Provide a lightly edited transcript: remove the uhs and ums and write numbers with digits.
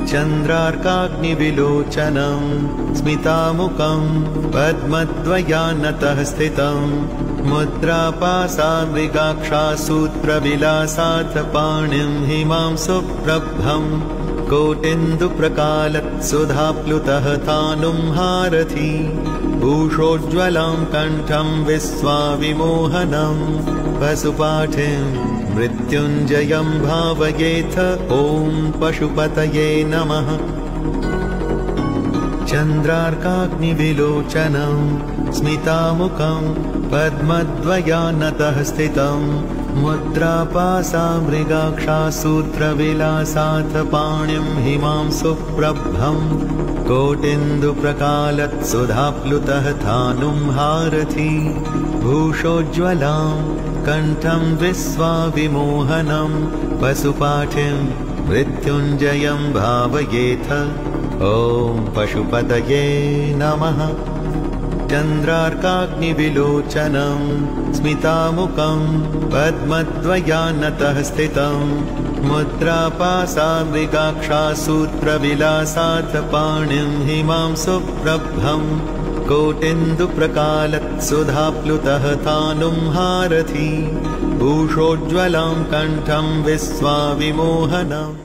चन्द्रार्काग्निविलोचनं स्मितामुखं पद्मद्वयानतः स्थितं मुद्रापासामृगाक्षासूत्रविलासाथ पाणिं हिमां सुप्रभं कोटिन्दुप्रकालत्सुधाप्लुतः तानुं हारथि भूषोज्ज्वलं कण्ठं विश्वाविमोहनं पशुपाठिं मृत्युञ्जयं भावयेथ ॐ पशुपतये नमः। चन्द्रार्काग्निविलोचनं स्मितामुखं पद्मद्वयानतः स्थितं मुद्रापासामृगाक्षासूत्रविलासाथ पाणिं हिमां सुप्रभं कोटिन्दुप्रकालत्सुधाप्लुतः थानुं हारथि भूषोज्ज्वलां कण्ठं विश्वाविमोहनं पशुपाठिं मृत्युञ्जयं भावयेथ ॐ पशुपतये नमः। चन्द्रार्काग्निविलोचनं स्मितामुखं पद्मद्वयानतः स्थितं मुद्रापासामृगाक्षासूत्रविलासाथ पाणिं हिमां सुप्रभं कोटिन्दुप्रकालत्सुधाप्लुतः तानुं हारथि भूषोज्ज्वलं कण्ठं विश्वाविमोहनम्